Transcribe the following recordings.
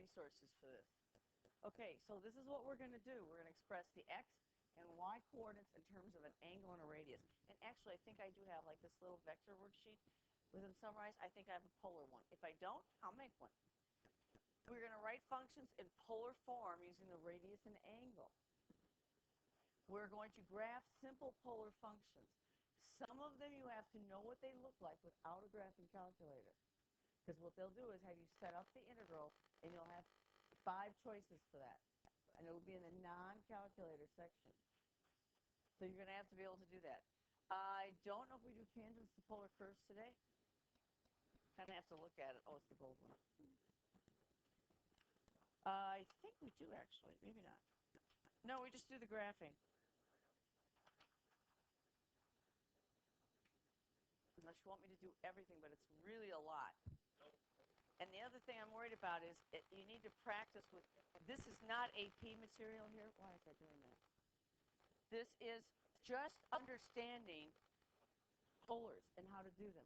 resources for this. Okay, so this is what we're going to do. We're going to express the x and y coordinates in terms of an angle and a radius. And actually, I think I do have like this little vector worksheet with them summarized. I think I have a polar one. If I don't, I'll make one. We're going to write functions in polar form using the radius and angle. We're going to graph simple polar functions. Some of them you have to know what they look like without a graphing calculator. Because what they'll do is have you set up the integral, and you'll have 5 choices for that. And it will be in the non-calculator section. So you're going to have to be able to do that. I don't know if we do tangents to polar curves today. Kind of have to look at it. Oh, it's the gold one. I think we do, actually. Maybe not. No, we just do the graphing. Unless you want me to do everything, but it's really a lot. And the other thing I'm worried about is you need to practice with, this is not AP material here. Why is that doing that? This is just understanding polars and how to do them.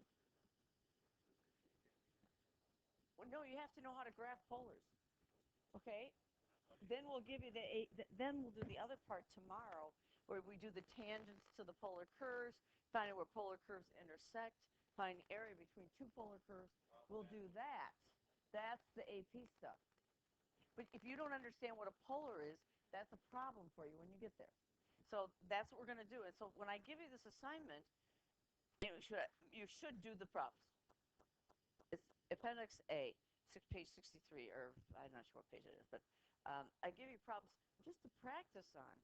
Well, no, you have to know how to graph polars. Okay? Then we'll give you then we'll do the other part tomorrow where we do the tangents to the polar curves, finding where polar curves intersect, find the area between 2 polar curves. We'll do that. That's the AP stuff. But if you don't understand what a polar is, that's a problem for you when you get there. So that's what we're going to do. And so when I give you this assignment, you should do the problems. It's Appendix A, page 63, or I'm not sure what page it is, but I give you problems just to practice on.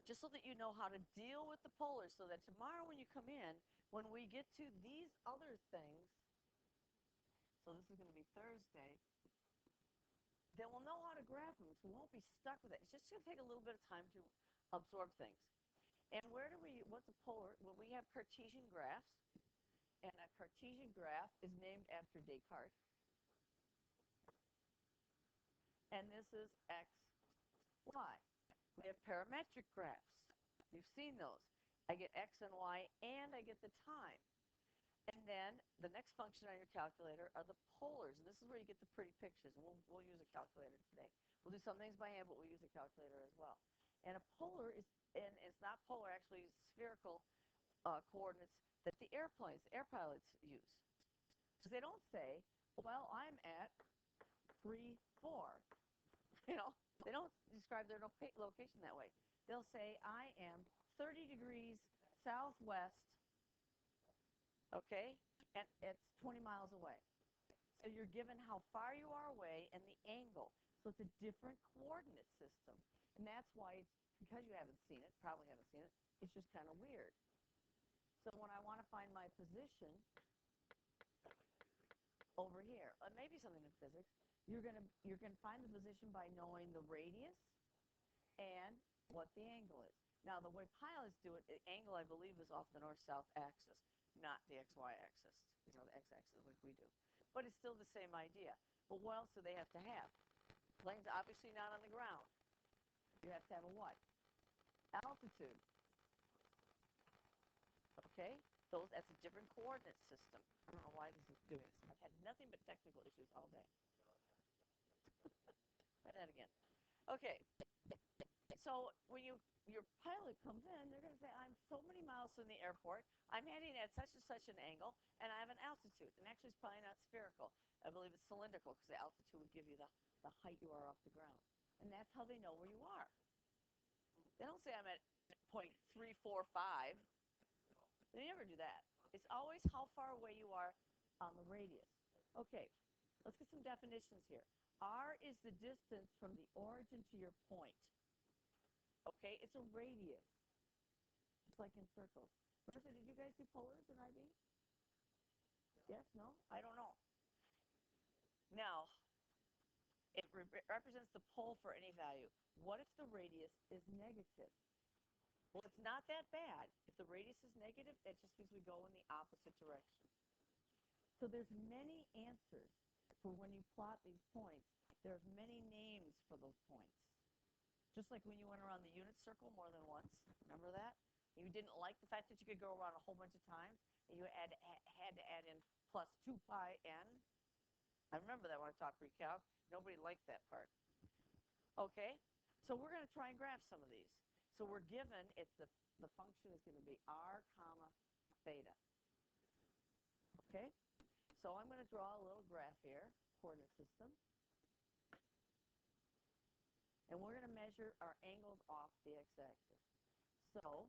Just so that you know how to deal with the polars, so that tomorrow when you come in, when we get to these other things, so this is going to be Thursday, then we'll know how to graph them, so we won't be stuck with it. It's just going to take a little bit of time to absorb things. And what's a polar? Well, we have Cartesian graphs, and a Cartesian graph is named after Descartes. And this is x, y. We have parametric graphs. You've seen those. I get x and y, and I get the time. And then the next function on your calculator are the polars. And this is where you get the pretty pictures. And we'll use a calculator today. We'll do some things by hand, but we'll use a calculator as well. And a polar is, and it's not polar, actually spherical coordinates that the air pilots use. Because they don't say, well, I'm at 3, 4. You know, they don't describe their location that way. They'll say, I am 30 degrees southwest, okay, and it's 20 miles away. So you're given how far you are away and the angle. So it's a different coordinate system. And that's why it's, because you haven't seen it, probably haven't seen it, it's just kind of weird. So when I want to find my position over here, maybe something in physics, you're gonna find the position by knowing the radius and what the angle is. Now, the way pilots do it, the angle, I believe, is off the north-south axis, not the xy axis, the x-axis like we do. But it's still the same idea. But what else do they have to have? Plane's obviously not on the ground. You have to have a what? Altitude. Okay? That's a different coordinate system. I don't know why this is doing this. I've had nothing but technical issues all day. Try that again. Okay. So when your pilot comes in, they're going to say, I'm so many miles from the airport. I'm heading at such and such an angle, and I have an altitude. And actually, it's probably not spherical. I believe it's cylindrical, because the altitude would give you the height you are off the ground. And that's how they know where you are. They don't say I'm at point 345. They never do that. It's always how far away you are on the radius. Okay, let's get some definitions here. R is the distance from the origin to your point. Okay, it's a radius. It's like in circles. Martha, did you guys do polars in IB? Yes? No? I don't know. Now, it represents the pole for any value. What if the radius is negative? Well, it's not that bad. If the radius is negative, that just means we go in the opposite direction. So there's many answers for when you plot these points. There's many names for those points. Just like when you went around the unit circle more than once. Remember that? You didn't like the fact that you could go around a whole bunch of times, and you had to add in plus 2 pi n. I remember that when I taught pre-calc. Nobody liked that part. Okay, so we're going to try and graph some of these. So we're given it's the function is going to be r comma theta. Okay, so I'm going to draw a little graph here, coordinate system. And we're going to measure our angles off the x-axis. So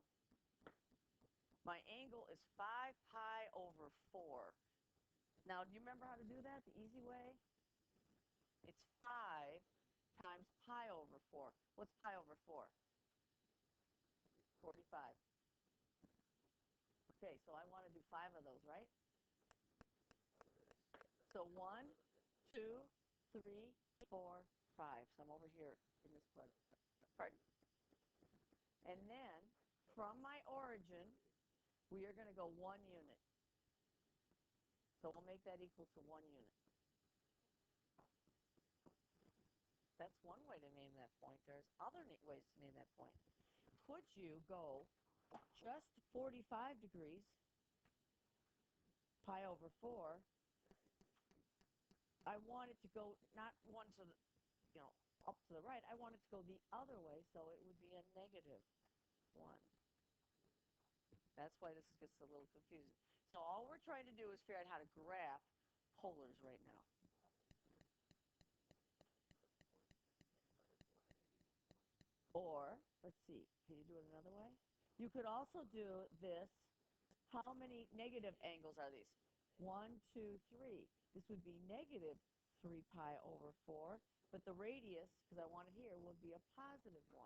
my angle is 5 pi over 4. Now, do you remember how to do that the easy way? It's 5 times pi over 4. What's pi over 4? 45. Okay, so I want to do 5 of those, right? So 1, 2, 3, 4, 5. So I'm over here in this part. And then from my origin, we are going to go 1 unit. So we'll make that equal to 1 unit. That's one way to name that point. There's other neat ways to name that point. Could you go just 45 degrees, pi over 4? I want it to go not one to the, up to the right. I want it to go the other way, so it would be a negative 1. That's why this gets a little confusing. So all we're trying to do is figure out how to graph polars right now. Or, let's see, can you do it another way? You could also do this. How many negative angles are these? 1, 2, 3. This would be negative 3 pi over 4. But the radius, because I want it here, would be a positive 1.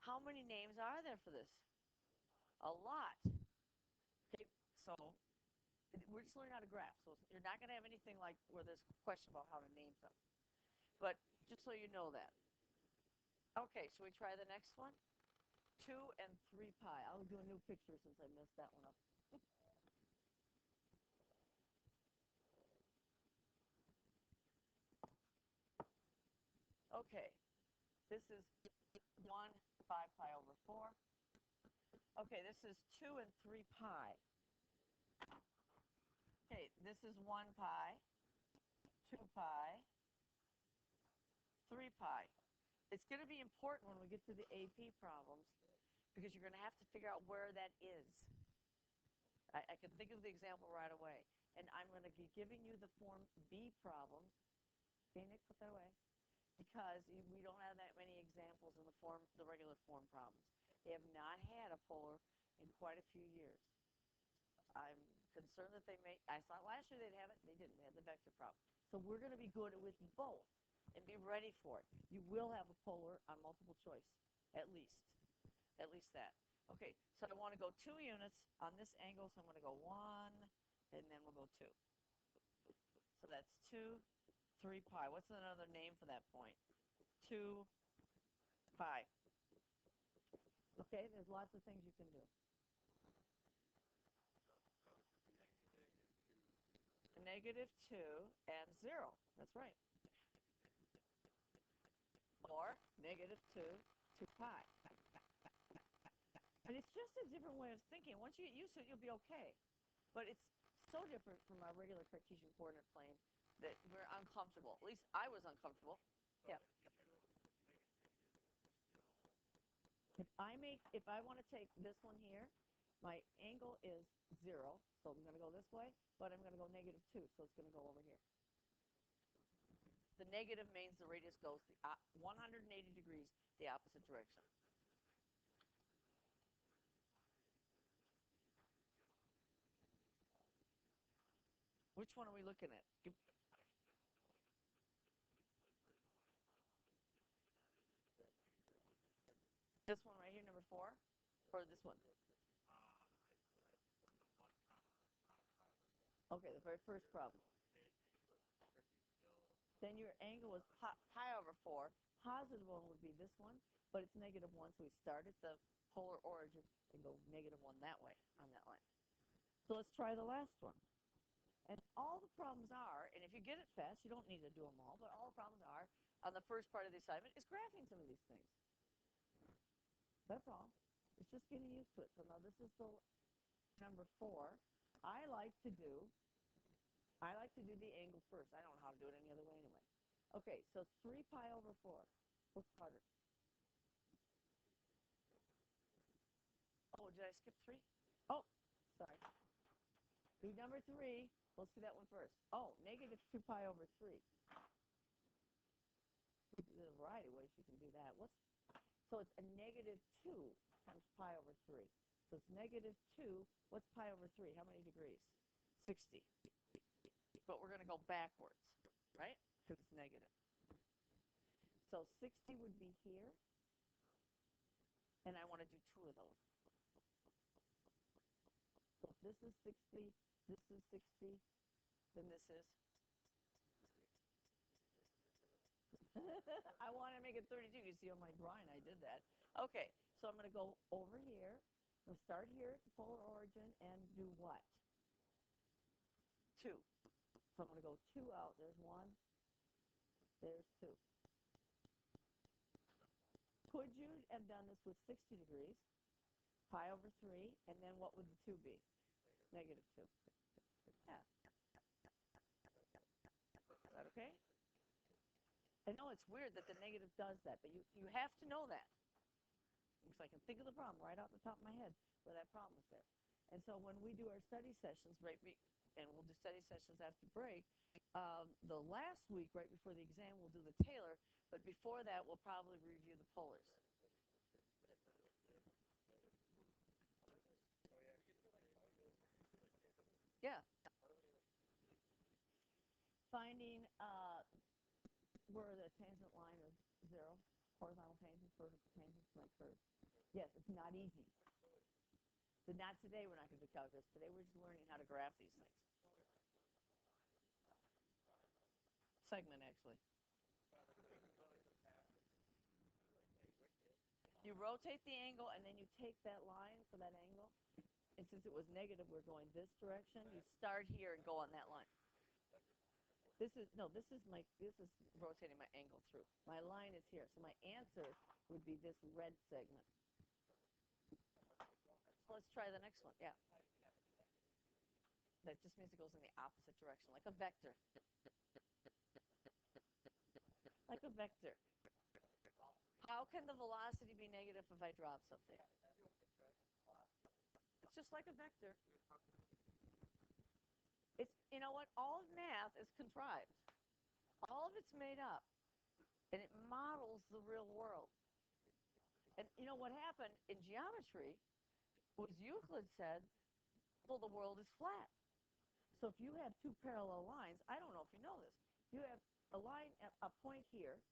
How many names are there for this? A lot. Okay, so we're just learning how to graph. So you're not going to have anything like where there's a question about how to name them. But just so you know that. Okay, should we try the next one? 2 and 3 pi. I'll do a new picture since I messed that one up. Okay, this is 1, 5 pi over 4. Okay, this is 2 and 3 pi. Okay, this is 1 pi, 2 pi, 3 pi. It's going to be important when we get to the AP problems because you're going to have to figure out where that is. I can think of the example right away. And I'm going to be giving you the Form B problems. Okay, Nick, put that away. Because we don't have that many examples in the regular form problems. They have not had a polar in quite a few years. I'm concerned that they may. I thought last year they'd have it. They didn't. They had the vector problem. So we're going to be good with both and be ready for it. You will have a polar on multiple choice, at least. At least that. Okay, so I want to go 2 units on this angle, so I'm going to go 1, and then we'll go 2. So that's 2, 3 pi. What's another name for that point? 2 pi. Okay, there's lots of things you can do. Negative 2 and 0. That's right. Or negative 2, 2 pi. And it's just a different way of thinking. Once you get used to it, you'll be okay. But it's so different from our regular Cartesian coordinate plane that we're uncomfortable. At least I was uncomfortable. Yeah. If I want to take this one here, my angle is 0, so I'm going to go this way, but I'm going to go negative 2, so it's going to go over here. The negative means the radius goes the 180 degrees the opposite direction. Which one are we looking at? This one right here, number 4, or this one? Okay, the very first problem. Then your angle is pi over 4. Positive one would be this one, but it's negative 1, so we start at the polar origin and go negative 1 that way on that line. So let's try the last one. And all the problems are, and if you get it fast, you don't need to do them all, but all the problems are, on the first part of the assignment, is graphing some of these things. That's all. It's just getting used to it. So now this is the number 4. I like to do I like to do the angle first. I don't know how to do it any other way anyway. Okay, so 3 pi over 4. What's harder? Oh, did I skip 3? Oh, sorry. Do number 3. Let's do that one first. Oh, negative 2 pi over 3. There's a variety of ways you can do that. So it's a negative 2 times pi over 3. So it's negative 2. What's pi over 3? How many degrees? 60. But we're going to go backwards, right? Because it's negative. So 60 would be here. And I want to do 2 of those. So if this is 60, this is 60, then this is. I want to make it 32. You see on my drawing I did that. Okay, so I'm going to go over here. I'm going to start here at the polar origin and do what? 2. So I'm going to go 2 out. There's 1. There's 2. Could you have done this with 60 degrees? Pi over 3, and then what would the 2 be? Negative 2. Yeah. Is that okay? I know it's weird that the negative does that, but you have to know that. Because I can think of the problem right off the top of my head where that problem is there. And so when we do our study sessions, right, and we'll do study sessions after break, the last week, right before the exam, we'll do the Taylor, but before that, we'll probably review the polars. Yeah. Finding where the tangent line is 0, horizontal tangents, vertical tangents, like curves. Yes, it's not easy. So not today, we're not going to do calculus. Today, we're just learning how to graph these things. Segment, actually. You rotate the angle, and then you take that line for that angle. And since it was negative, we're going this direction. You start here and go on that line. This is rotating my angle through. My line is here. So my answer would be this red segment. So let's try the next one. Yeah. That just means it goes in the opposite direction, like a vector. Like a vector. How can the velocity be negative if I drop something? It's just like a vector. It's, you know what? All of math is contrived. All of it's made up. And it models the real world. And you know what happened in geometry was Euclid said, well, the world is flat. So if you have 2 parallel lines, I don't know if you know this, you have a line, a point here,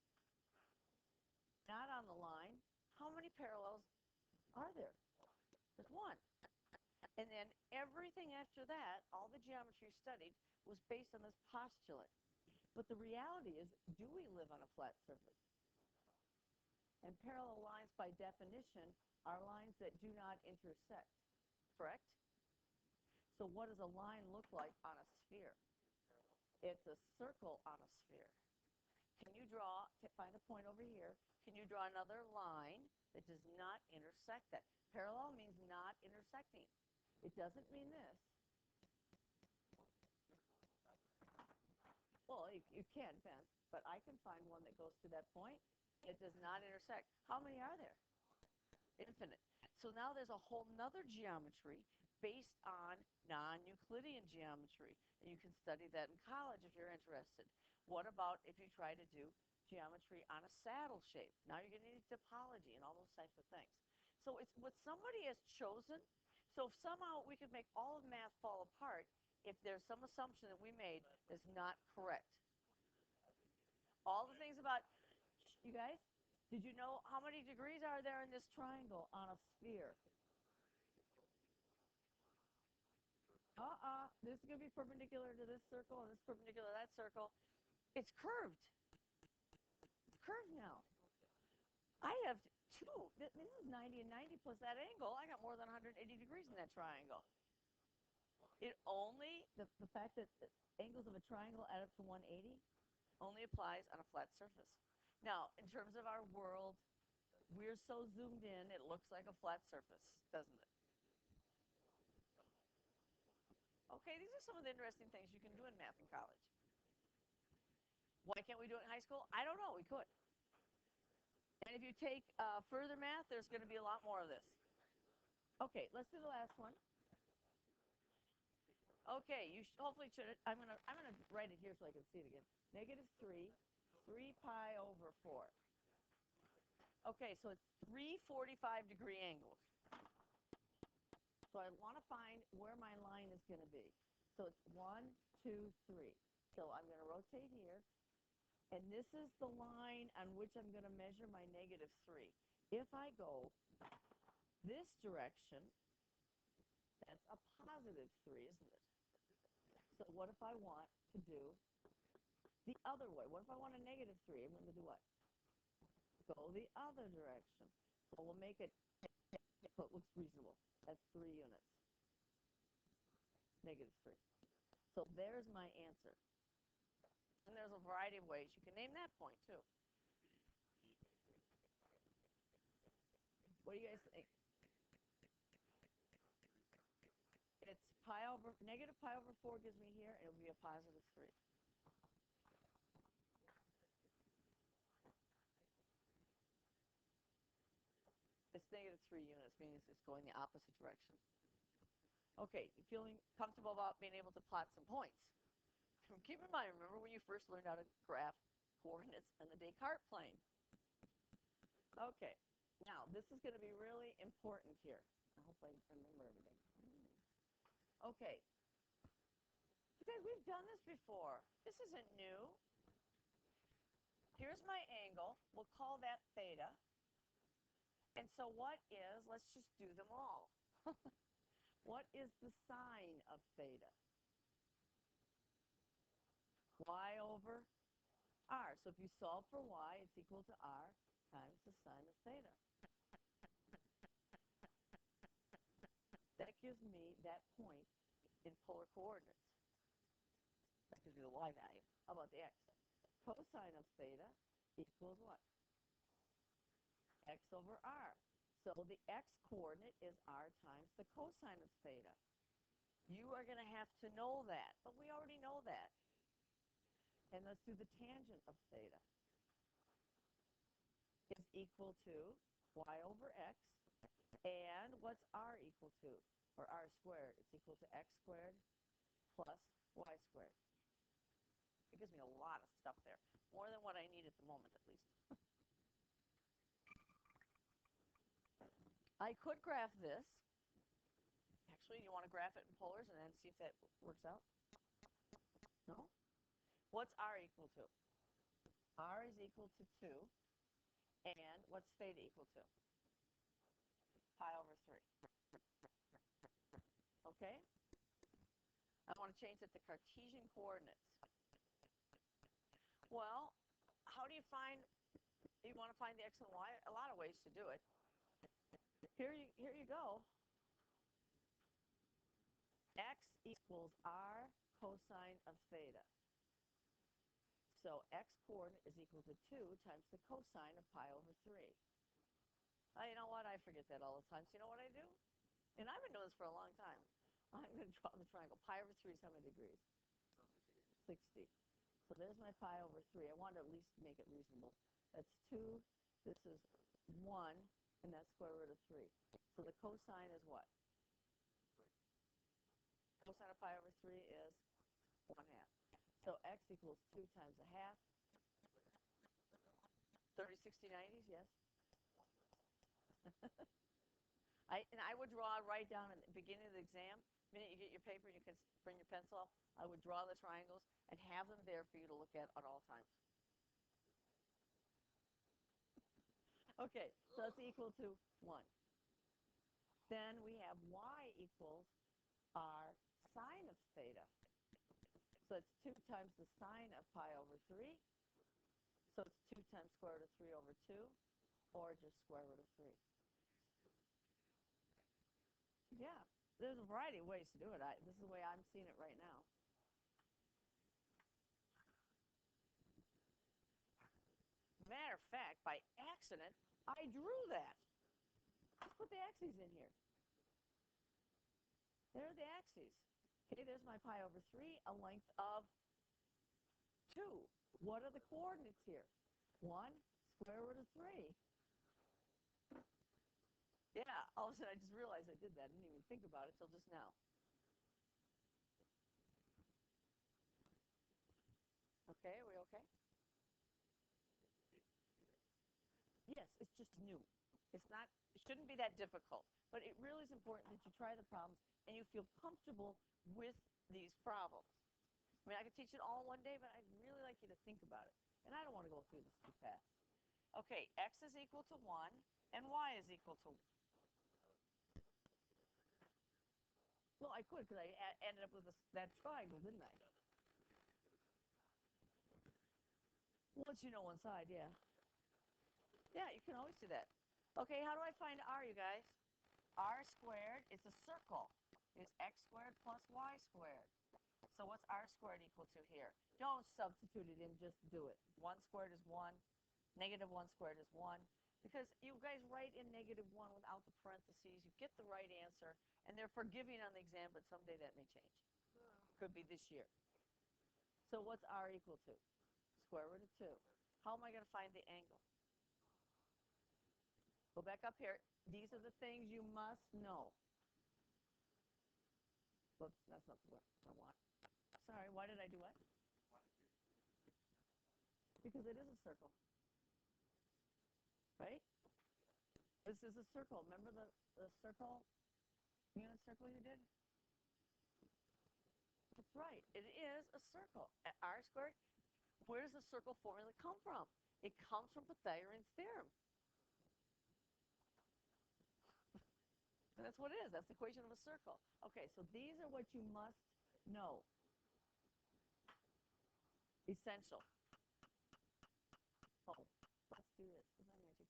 not on the line. How many parallels are there? There's 1. And then everything after that, all the geometry studied, was based on this postulate. But the reality is, do we live on a flat surface? And parallel lines, by definition, are lines that do not intersect, correct? So what does a line look like on a sphere? It's a circle on a sphere. Can you find a point over here, can you draw another line that does not intersect that? Parallel means not intersecting. It doesn't mean this. Well, you can, Ben, but I can find one that goes to that point. It does not intersect. How many are there? Infinite. So now there's a whole nother geometry based on non-Euclidean geometry. And you can study that in college if you're interested. What about if you try to do geometry on a saddle shape? Now you're going to need topology and all those types of things. So it's what somebody has chosen. So if somehow we could make all of math fall apart if there's some assumption that we made that's not correct. All the things about, you guys, did you know how many degrees are there in this triangle on a sphere? This is going to be perpendicular to this circle, and this perpendicular to that circle. It's curved. It's curved now. I have 2. This is 90 and 90 plus that angle. I got more than 180 degrees in that triangle. It only, the fact that the angles of a triangle add up to 180 only applies on a flat surface. Now, in terms of our world, we're so zoomed in, it looks like a flat surface, doesn't it? Okay, these are some of the interesting things you can do in math in college. Why can't we do it in high school? I don't know. We could. And if you take further math, there's going to be a lot more of this. Okay, let's do the last one. Okay, you hopefully should. I'm gonna write it here so I can see it again. -3, 3 pi over 4. Okay, so it's 3 45-degree angles. So I want to find where my line is going to be. So it's 1, 2, 3. So I'm going to rotate here. And this is the line on which I'm going to measure my -3. If I go this direction, that's a +3, isn't it? So what if I want to do the other way? What if I want a -3? I'm going to do what? Go the other direction. So we'll make it so it looks reasonable. That's 3 units. -3. So there's my answer. And there's a variety of ways you can name that point, too. What do you guys think? It's -pi over 4 gives me here, and it would be a +3. It's -3 units, meaning it's going the opposite direction. Okay, you feeling comfortable about being able to plot some points? Keep in mind, remember when you first learned how to graph coordinates in the Descartes plane? Okay, now this is going to be really important here. I hope I remember everything. Okay, guys, we've done this before. This isn't new. Here's my angle. We'll call that theta. And so what is, let's just do them all. What is the sine of theta? Y over r. So if you solve for y, it's equal to r times the sine of theta. That gives me that point in polar coordinates. That gives me the y value. How about the x? Cosine of theta equals what? X over r. So the x-coordinate is r times the cosine of theta. You are going to have to know that, but we already know that. And let's do the tangent of theta. Is equal to y over x. And what's r equal to? Or r squared? It's equal to x squared plus y squared. It gives me a lot of stuff there. More than what I need at the moment, at least. I could graph this. Actually, you want to graph it in polars and then see if that works out? No? What's r equal to? R is equal to 2. And what's theta equal to? Pi over 3. Okay? I want to change it to Cartesian coordinates. Well, how do you find, you want to find the x and y? A lot of ways to do it. Here you go. X equals r cosine of theta. So x coordinate is equal to 2 times the cosine of pi over 3. You know what? I forget that all the time. So you know what I do? And I've been doing this for a long time. I'm going to draw the triangle. Pi over 3 is how many degrees? 60. So there's my pi over 3. I want to at least make it reasonable. That's 2. This is 1. And that's square root of 3. So the cosine is what? Cosine of pi over 3 is 1/2. So x equals 2 times a half. 30, 60, 90s, yes. I would draw right down at the beginning of the exam. The minute you get your paper, you can bring your pencil. I would draw the triangles and have them there for you to look at all times. Okay, so that's equal to 1. Then we have y equals r sine of theta. So it's 2 times the sine of pi over 3. So it's 2 times square root of 3 over 2, or just square root of 3. Yeah, there's a variety of ways to do it. This is the way I'm seeing it right now. Matter of fact, by accident, I drew that. Let's put the axes in here. There are the axes. Okay, there's my pi over 3, a length of 2. What are the coordinates here? 1, square root of 3. Yeah, all of a sudden I just realized I did that. I didn't even think about it till just now. Okay, are we okay? Yes, it's just new. It's not, it shouldn't be that difficult. But it really is important that you try the problems and you feel comfortable with these problems. I mean, I could teach it all in one day, but I'd really like you to think about it. And I don't want to go through this too fast. Okay, x is equal to 1 and y is equal to 1. Well, I could because I ended up with that triangle, didn't I? Once you know one side, yeah. Yeah, you can always do that. Okay, how do I find r, you guys? R squared is a circle. Is x squared plus y squared. So what's r squared equal to here? Don't substitute it in, just do it. 1 squared is 1. Negative 1 squared is 1. Because you guys write in negative 1 without the parentheses. You get the right answer, and they're forgiving on the exam, but someday that may change. Could be this year. So what's r equal to? Square root of 2. How am I going to find the angle? Go back up here. These are the things you must know. Whoops, that's not what I want. Sorry, why did I do what? Because it is a circle. Right? This is a circle. Remember the circle, unit circle you did? That's right. It is a circle. At r squared, where does the circle formula come from? It comes from Pythagorean's theorem. And that's what it is. That's the equation of a circle. Okay, so these are what you must know. Essential. Oh, let's do this. Is that magic?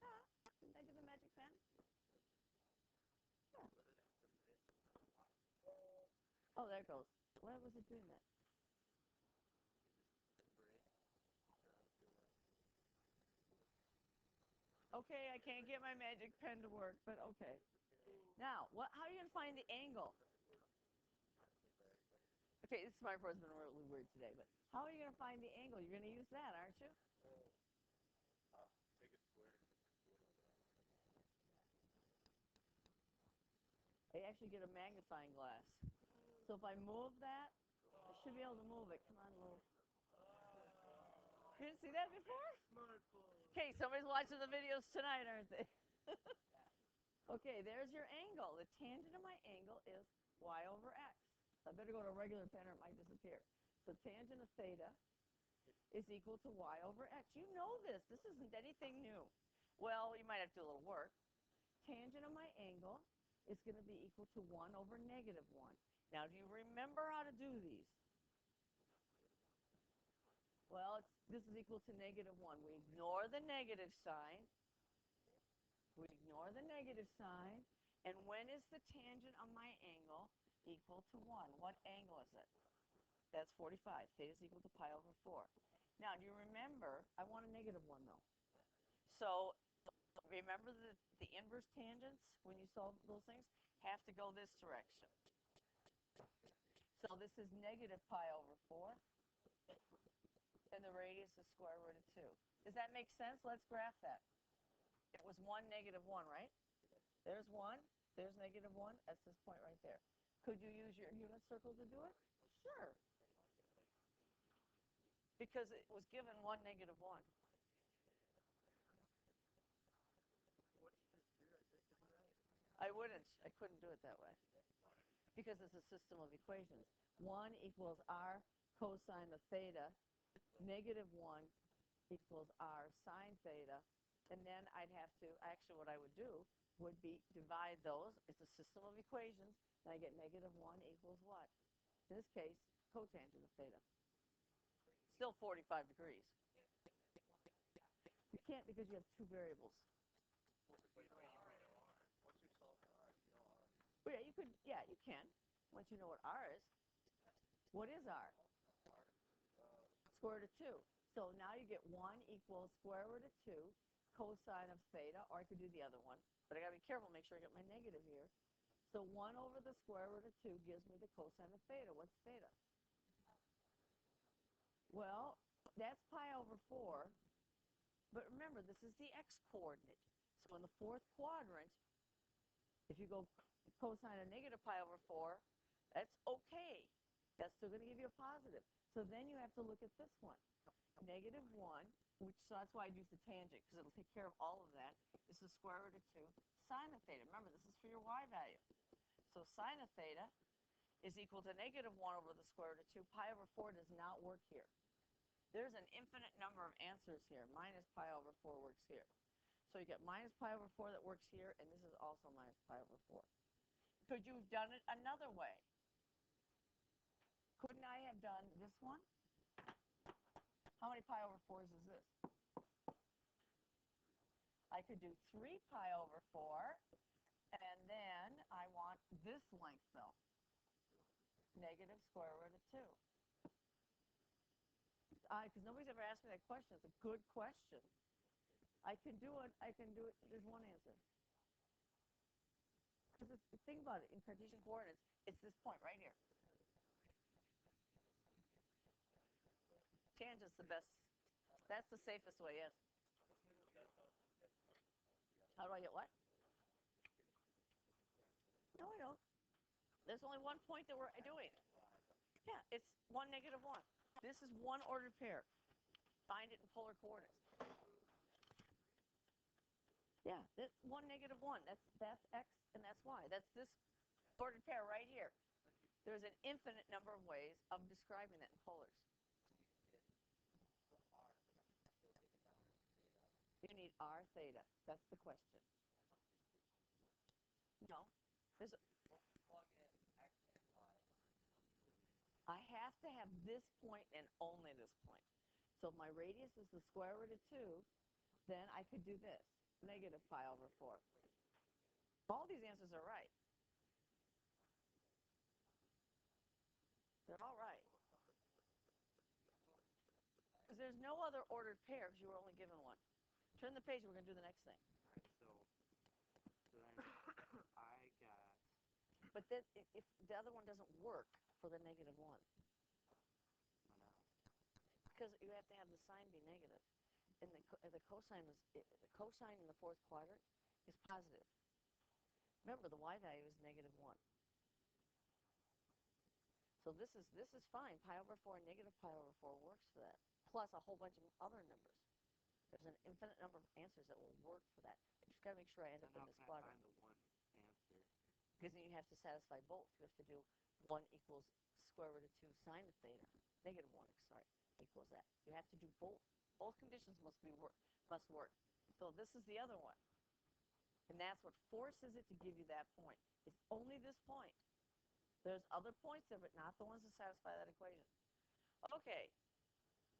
Yeah. Didn't I do the magic pen? Yeah. Oh, there it goes. Why was it doing that? Okay, I can't get my magic pen to work, but okay. Now, how are you going to find the angle? Okay, this smart board's been really weird today, but how are you going to find the angle? You're going to use that, aren't you? I actually get a magnifying glass. So if I move that, I should be able to move it. Come on, move. You didn't see that before? Okay, somebody's watching the videos tonight, aren't they? Okay, there's your angle. The tangent of my angle is y over x. I better go to a regular pen or it might disappear. So tangent of theta is equal to y over x. You know this. This isn't anything new. Well, you might have to do a little work. Tangent of my angle is going to be equal to 1 over negative 1. Now, do you remember how to do these? Well, this is equal to negative 1. We ignore the negative sign. We ignore the negative sign. And when is the tangent of my angle equal to 1? What angle is it? That's 45. Theta is equal to pi over 4. Now, do you remember, I want a negative 1, though. So remember the inverse tangents, when you solve those things, have to go this direction. So this is negative pi over 4. And the radius is square root of 2. Does that make sense? Let's graph that. It was 1, negative 1, right? There's 1. There's negative 1. That's this point right there. Could you use your unit circle to do it? Sure. Because it was given 1, negative 1. I wouldn't. I couldn't do it that way. Because it's a system of equations. 1 equals r cosine of theta. Negative 1 equals r sine theta. And then I'd have to, actually what I would do would be divide those. It's a system of equations. And I get negative 1 equals what? In this case, cotangent of theta. Still 45 degrees. You can't because you have two variables. Well, yeah, you could. Yeah, you can. Once you know what r is. What is r? Square root of 2. So now you get 1 equals square root of 2 cosine of theta, or I could do the other one. But I got to be careful, make sure I get my negative here. So 1 over the square root of 2 gives me the cosine of theta. What's theta? Well, that's pi over 4. But remember, this is the x-coordinate. So in the fourth quadrant, if you go cosine of negative pi over 4, that's okay. That's still going to give you a positive. So then you have to look at this one. Negative 1, so that's why I use the tangent, because it'll take care of all of that. This is square root of 2 sine of theta. Remember, this is for your y value. So sine of theta is equal to negative 1 over the square root of 2. Pi over 4 does not work here. There's an infinite number of answers here. Minus pi over 4 works here. So you get minus pi over 4 that works here, and this is also minus pi over 4. Could you have done it another way? Couldn't I have done this one? How many pi over 4s is this? I could do 3 pi over 4, and then I want this length, though. Negative square root of 2. Because nobody's ever asked me that question. It's a good question. I can do it. There's one answer. Because think about it. In Cartesian coordinates, it's this point right here. Tangent's the best. That's the safest way, yes. How do I get what? No, I don't. There's only one point that we're doing. Yeah, it's 1, negative 1. This is one ordered pair. Find it in polar coordinates. Yeah, that's 1, negative 1. That's x and that's y. That's this ordered pair right here. There's an infinite number of ways of describing that in polars. You need r theta. That's the question. No. There's I have to have this point and only this point. So if my radius is the square root of 2, then I could do this. Negative pi over 4. All these answers are right. They're all right. Because there's no other ordered pair because you were only given one. Turn the page, we're going to do the next thing. So then I got... But then if the other one doesn't work for the negative 1. Because you have to have the sign be negative. And the cosine in the fourth quadrant is positive. Remember, the y value is negative 1. So this is fine. Pi over 4 and negative pi over 4 works for that. Plus a whole bunch of other numbers. There's an infinite number of answers that will work for that. I just got to make sure I end up in this quadrant. How can I find the one answer? Because then you have to satisfy both. You have to do 1 equals square root of 2 sine of theta. Negative 1, sorry, equals that. You have to do both. Both conditions must work. So this is the other one. And that's what forces it to give you that point. It's only this point. There's other points there, but not the ones that satisfy that equation. Okay,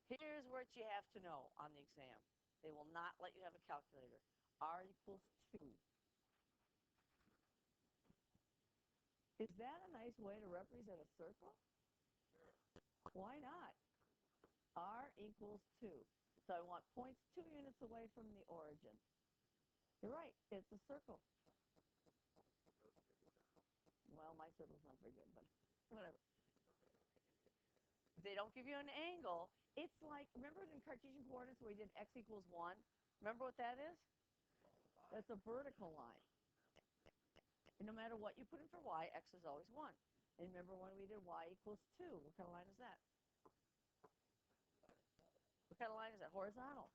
here's what you have to know on the exam. They will not let you have a calculator. R equals 2. Is that a nice way to represent a circle? Why not? R equals 2. So I want points 2 units away from the origin. You're right, it's a circle. Well, my circle's not very good, but whatever. They don't give you an angle. It's like, remember in Cartesian coordinates where we did x equals 1? Remember what that is? That's a vertical line. And no matter what you put in for y, x is always 1. And remember when we did y equals 2? What kind of line is that? What kind of line is that? Horizontal.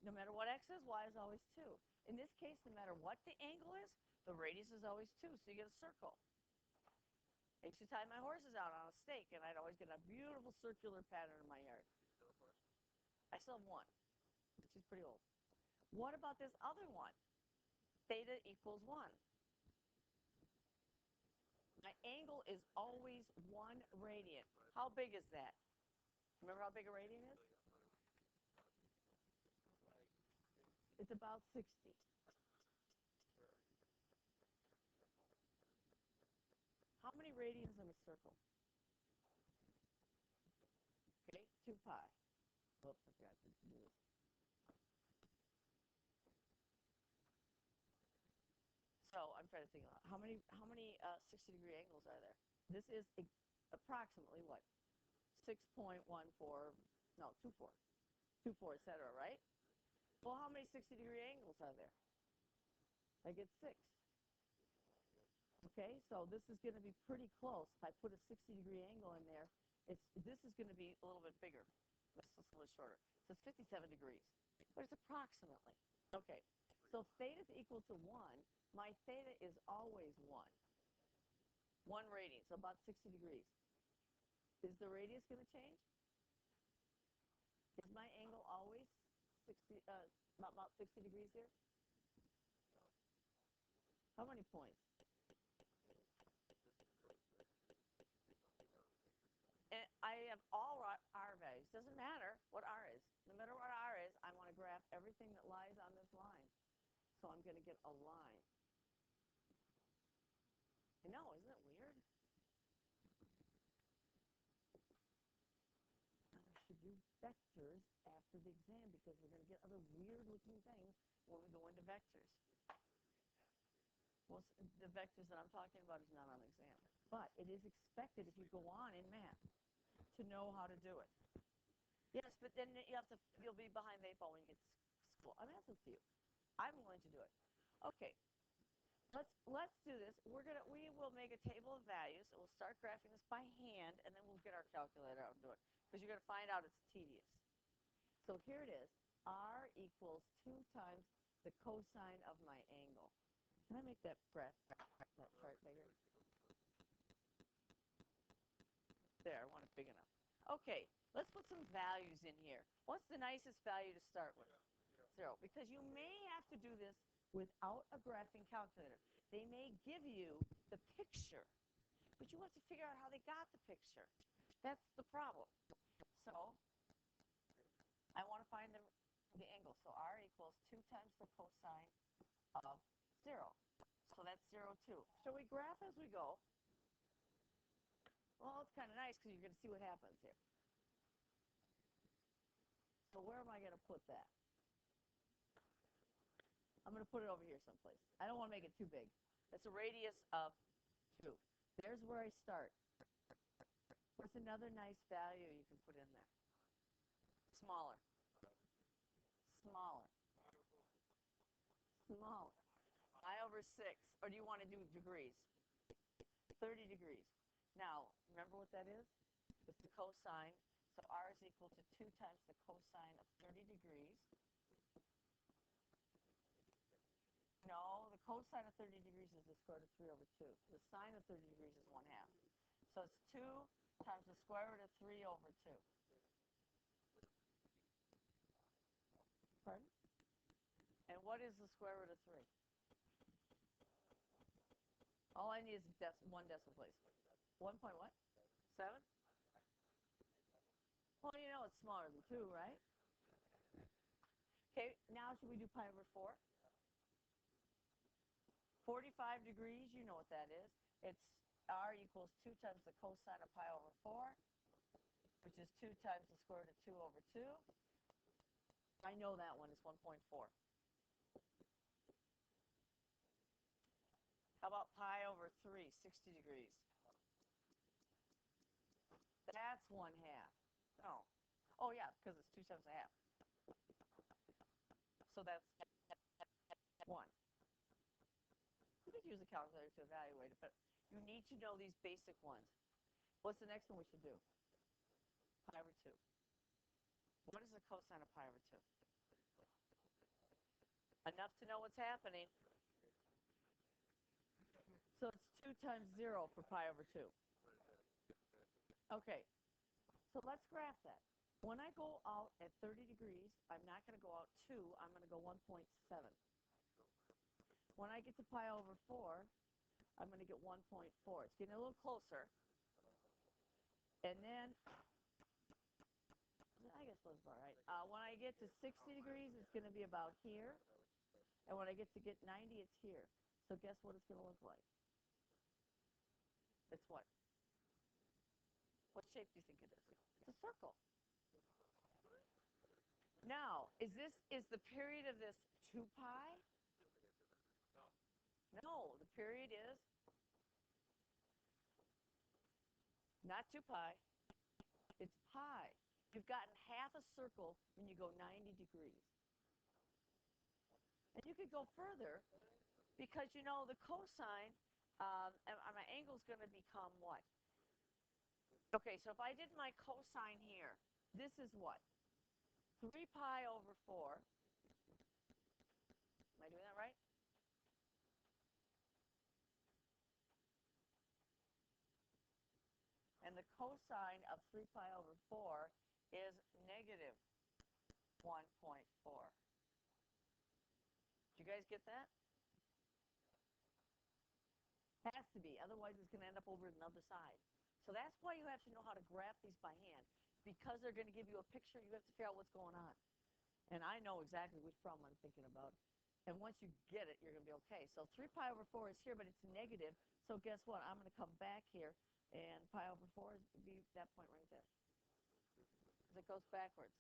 No matter what x is, y is always 2. In this case, no matter what the angle is, the radius is always 2, so you get a circle. I used to tie my horses out on a stake, and I'd always get a beautiful circular pattern in my yard. I still have one, but she's pretty old. What about this other one? Theta equals 1. My angle is always 1 radian. How big is that? Remember how big a radian is? It's about 60. How many radians in a circle? Okay, 2 pi. Whoops, I forgot to do this. try to think about how many 60-degree angles are there. This is approximately what 6.14, no 24, 24, etc. Right? Well, how many 60-degree angles are there? I get 6. Okay, so this is going to be pretty close. If I put a 60-degree angle in there, this is going to be a little bit bigger. This is a little shorter. So it's 57 degrees, but it's approximately. Okay, so if theta is equal to 1, my theta is always 1. 1 radian, so about 60 degrees. Is the radius going to change? Is my angle always 60, about 60 degrees here? How many points? And I have all r values. Doesn't matter what r is. No matter what r is, I want to graph everything that lies on this line. So I'm going to get a line. I know, isn't it weird? I should do vectors after the exam because we're going to get other weird-looking things when we go into vectors. Well, the vectors that I'm talking about is not on the exam. But it is expected if you go on in math to know how to do it. Yes, but then you'll be behind the 8 ball when you get to school. I'm asking for you. I'm willing to do it. Okay. Let's do this. We will make a table of values. And we'll start graphing this by hand, and then we'll get our calculator out and do it. Because you're going to find out it's tedious. So here it is. R equals 2 times the cosine of my angle. Can I make that chart bigger? There, I want it big enough. Okay, let's put some values in here. What's the nicest value to start with? 0. Because you may have to do this without a graphing calculator. They may give you the picture, but you have to figure out how they got the picture. That's the problem. So I want to find the angle. So R equals 2 times the cosine of 0. So that's 0, 2. So we graph as we go. Well, it's kind of nice because you're going to see what happens here. So where am I going to put that? I'm going to put it over here someplace. I don't want to make it too big. That's a radius of 2. There's where I start. What's another nice value you can put in there? Smaller. Smaller. Smaller. I over 6. Or do you want to do degrees? 30 degrees. Now, remember what that is? It's the cosine. So R is equal to 2 times the cosine of 30 degrees. No, the cosine of 30 degrees is the square root of 3 over 2. The sine of 30 degrees is 1/2. So it's 2 times the square root of 3 over 2. Pardon? And what is the square root of 3? All I need is one decimal place. 1 point what? 7? Well, you know it's smaller than 2, right? Okay, now should we do pi over 4? 45 degrees, you know what that is. It's R equals 2 times the cosine of pi over 4, which is 2 times the square root of 2 over 2. I know that one is 1.4. How about pi over 3, 60 degrees? That's 1/2. No. Oh, yeah, because it's 2 times 1/2. So that's 1. You could use a calculator to evaluate it, but you need to know these basic ones. What's the next one we should do? Pi over 2. What is the cosine of pi over 2? Enough to know what's happening. So it's 2 times 0 for pi over 2. Okay, so let's graph that. When I go out at 30 degrees, I'm not going to go out 2, I'm going to go 1.7. When I get to pi over 4, I'm going to get 1.4. It's getting a little closer. And then, I guess that's about right. When I get to 60 degrees, it's going to be about here. And when I get 90, it's here. So guess what it's going to look like? It's what? What shape do you think it is? It's a circle. Now, is the period of this 2 pi? No, the period is not 2 pi. It's pi. You've gotten half a circle when you go 90 degrees. And you could go further because you know the cosine and my angle is going to become what? Okay, so if I did my cosine here, this is what? 3 pi over 4. Am I doing that right? And the cosine of 3 pi over 4 is negative 1.4. Did you guys get that? Has to be, otherwise it's going to end up over another side. So that's why you have to know how to graph these by hand. Because they're going to give you a picture, you have to figure out what's going on. And I know exactly which problem I'm thinking about. And once you get it, you're going to be okay. So 3 pi over 4 is here, but it's negative. So guess what? I'm going to come back here, and pi over 4 is be that point right there. Because it goes backwards.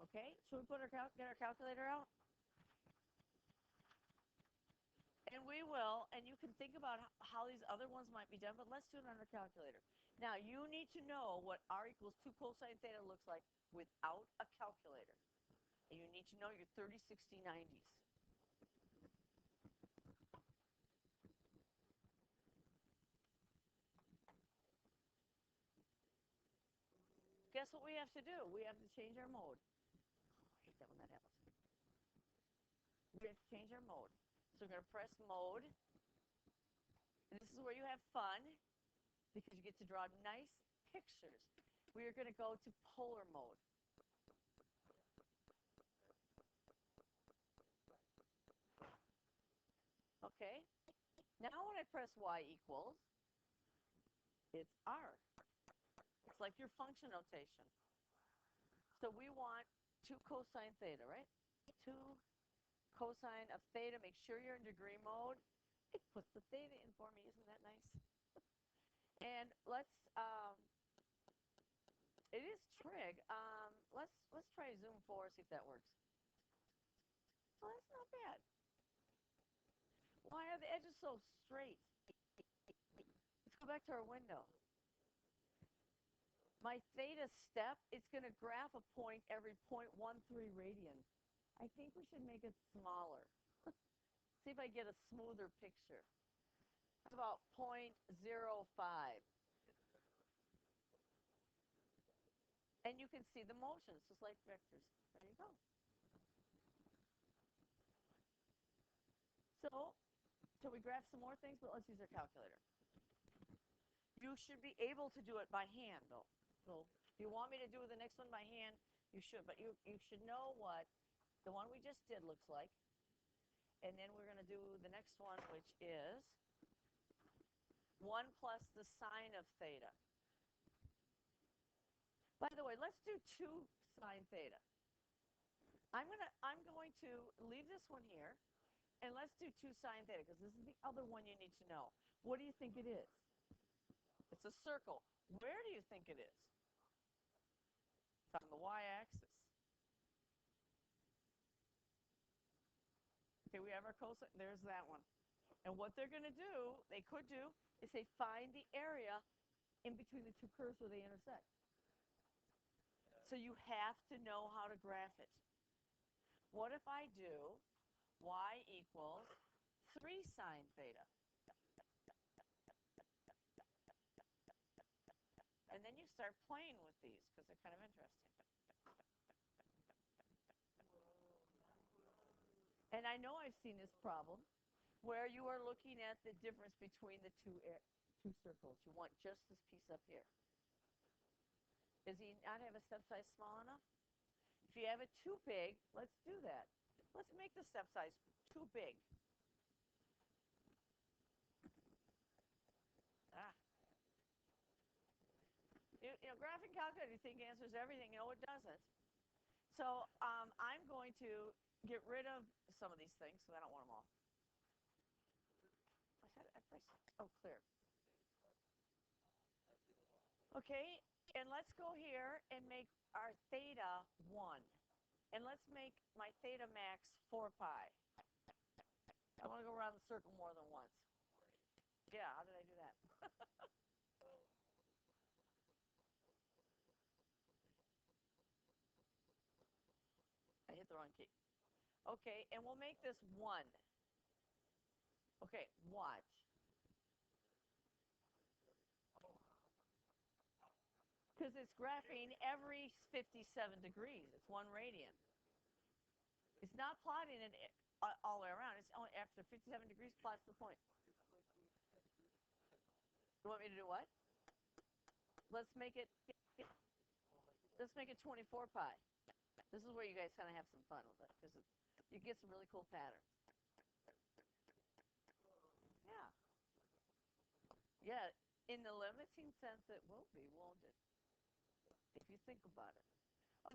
Okay? Should we get our calculator out? And we will, and you can think about how these other ones might be done, but let's do it on our calculator. Now, you need to know what r equals 2 cosine theta looks like without a calculator. And you need to know your 30, 60, 90s. Guess what we have to do? We have to change our mode. I hate that when that happens. We have to change our mode. So we're going to press mode. And this is where you have fun because you get to draw nice pictures. We are going to go to polar mode. Okay? Now when I press y equals, it's r. It's like your function notation. So we want 2 cosine theta, right? 2 cosine of theta. Make sure you're in degree mode. It puts the theta in for me. Isn't that nice? And let's, it is trig. Let's try zoom 4, see if that works. Well, that's not bad. Why are the edges so straight? Let's go back to our window. My theta step, it's going to graph a point every 0.13 radian. I think we should make it smaller. See if I get a smoother picture. How about 0.05? And you can see the motions, just like vectors. There you go. So we graph some more things, but let's use our calculator. You should be able to do it by hand, though. So if you want me to do the next one by hand, you should. But you should know what the one we just did looks like. And then we're going to do the next one, which is 1 plus the sine of theta. By the way, let's do 2 sine theta. I'm going to leave this one here, and let's do 2 sine theta, because this is the other one you need to know. What do you think it is? It's a circle. Where do you think it is? It's on the y-axis. Okay, we have our cosine. There's that one. And what they're going to do, they could do, is say find the area in between the 2 curves where they intersect. So you have to know how to graph it. What if I do y equals 3 sine theta? And then you start playing with these because they're kind of interesting. And I know I've seen this problem where you are looking at the difference between the two circles. You want just this piece up here. Does he not have a step size small enough? If you have it too big, let's do that. Let's make the step size too big. Ah. You know, graphing calculator, you think answers everything. No, it doesn't. So I'm going to get rid of some of these things because I don't want them all. I pressed, oh, clear. Okay, and let's go here and make our theta 1. And let's make my theta max 4 pi. I want to go around the circle more than once. Yeah, how did I do that? I hit the wrong key. Okay, and we'll make this 1. Okay, watch. Because it's graphing every 57 degrees. It's 1 radian. It's not plotting it all the way around. It's only after 57 degrees, plots the point. You want me to do what? Let's make it 24 pi. This is where you guys kind of have some fun with it because you get some really cool patterns. Yeah. Yeah, in the limiting sense it will be, won't it? If you think about it.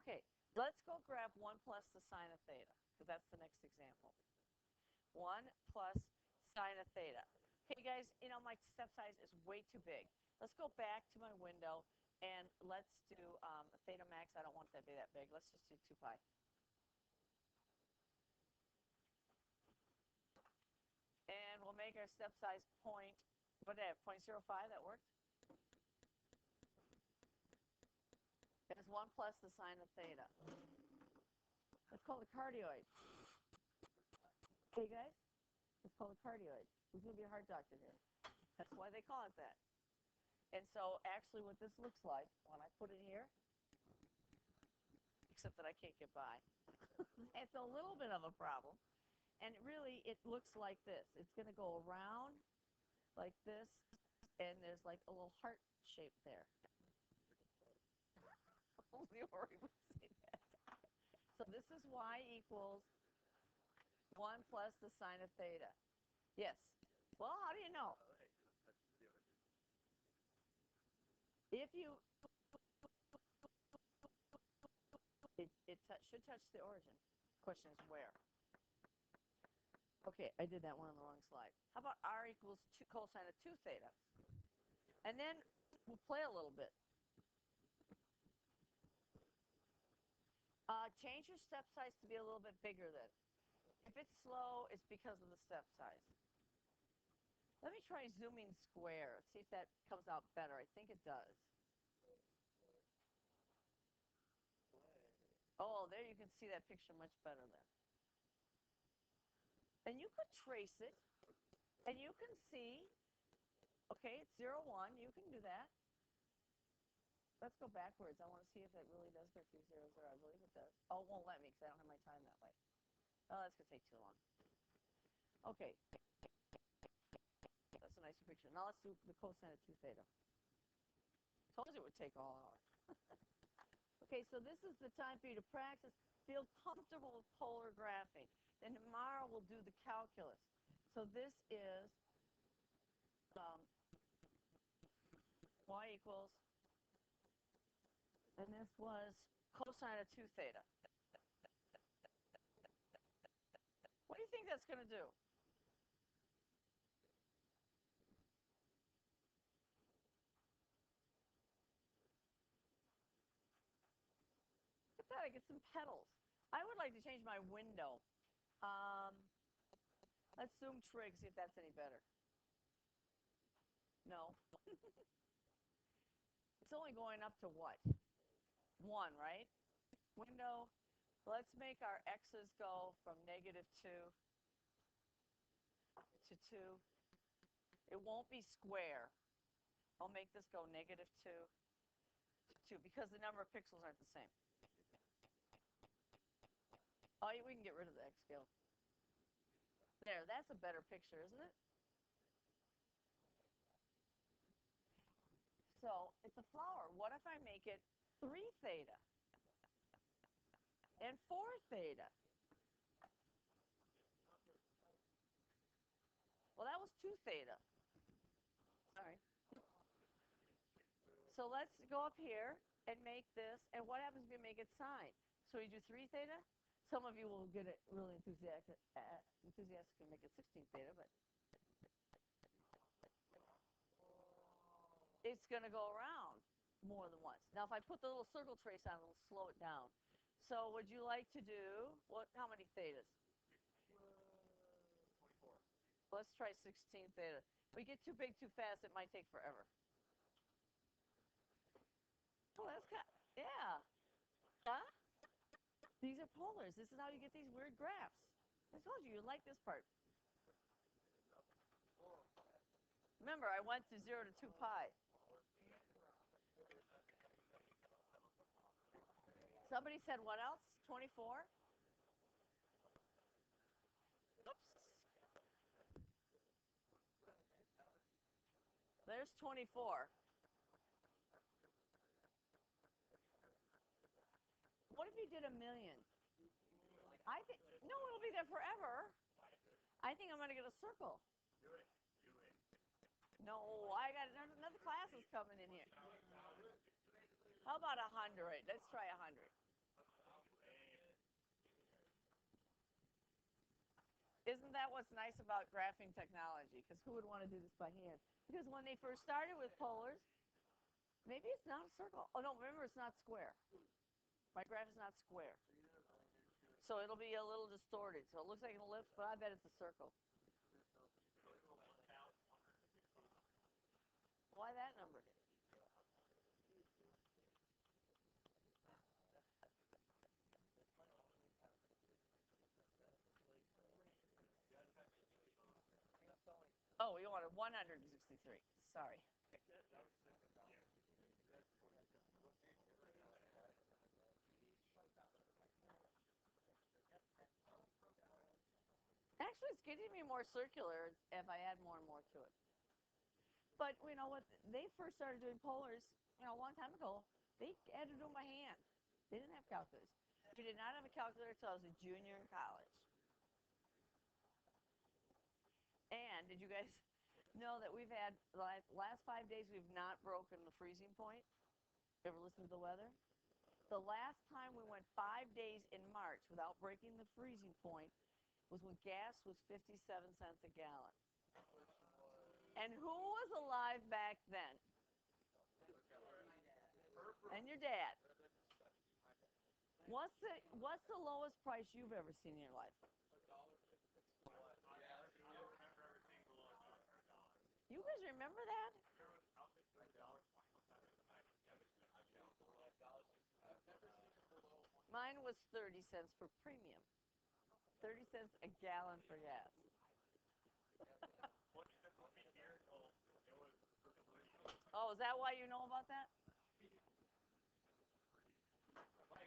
Okay, let's go grab 1 plus the sine of theta, because that's the next example. 1 plus sine of theta. Okay, guys, my step size is way too big. Let's go back to my window, and let's do theta max. I don't want that to be that big. Let's just do 2 pi. And we'll make our step size point, what did I have, 0.05? That works? That's 1 plus the sine of theta. That's called a cardioid. Okay, guys? It's called a cardioid. Who's going to be a heart doctor here? That's why they call it that. And so actually what this looks like when I put it here, except that I can't get by, it's a little bit of a problem. And really, it looks like this. It's going to go around like this, and there's like a little heart shape there. Only Ori would say that. So this is y equals 1 plus the sine of theta. Yes. Well, how do you know? If you, it should touch the origin. Question is where? Okay, I did that one on the wrong slide. How about r equals 2 cosine of 2 theta? And then we'll play a little bit. Change your step size to be a little bit bigger then. If it's slow, it's because of the step size. Let me try zooming square. See if that comes out better. I think it does. Oh, there you can see that picture much better then. And you could trace it, and you can see, okay, it's 0, 1. You can do that. Let's go backwards. I want to see if it really does go through 0, 0. I believe it does. Oh, it won't let me because I don't have my time that way. Oh, that's going to take too long. Okay. That's a nicer picture. Now let's do the cosine of 2 theta. Told you it would take all hour. Okay, so this is the time for you to practice. Feel comfortable with polar graphing. Then tomorrow we'll do the calculus. So this is y equals, and this was cosine of 2 theta. What do you think that's going to do? Look at that, I get some petals. I would like to change my window. Let's zoom trig, see if that's any better. No. It's only going up to what? 1, right? Window. Let's make our x's go from -2 to 2. It won't be square. I'll make this go -2 to 2 because the number of pixels aren't the same. Oh, we can get rid of the x scale. There, that's a better picture, isn't it? So it's a flower. What if I make it 3 theta and 4 theta? Well, that was 2 theta. Sorry. So let's go up here and make this. And what happens if you make it sine? So you do 3 theta? Some of you will get it really enthusiastic and make it 16 theta, but it's going to go around more than once. Now, if I put the little circle trace on, it'll slow it down. So would you like to do, how many thetas? Let's try 16 theta. If we get too big too fast, it might take forever. Oh, that's kind. Yeah. Huh? These are polars. This is how you get these weird graphs. I told you like this part. Remember, I went to 0 to 2 pi. Somebody said what else? 24? Oops. There's 24. What if you did a million? I think, no, it'll be there forever. I think I'm going to get a circle. No, I got another class is coming in here. How about 100? Let's try 100. Isn't that what's nice about graphing technology? Because who would want to do this by hand? Because when they first started with polars, maybe it's not a circle. Oh, no, remember, it's not square. My graph is not square. So it'll be a little distorted. So it looks like an ellipse, but I bet it's a circle. Why that number? Oh, you wanted 163. Sorry. Actually, it's getting me more circular if I add more and more to it. But you know what? They first started doing polars, a long time ago. They had to do them by hand. They didn't have calculators. We did not have a calculator until I was a junior in college. And did you guys know that we've had the last 5 days we've not broken the freezing point? Ever listen to the weather? The last time we went 5 days in March without breaking the freezing point was when gas was 57 cents a gallon. And who was alive back then? And your dad. What's the lowest price you've ever seen in your life? You guys remember that? Mine was 30 cents for premium. 30 cents a gallon for gas. Oh, is that why you know about that?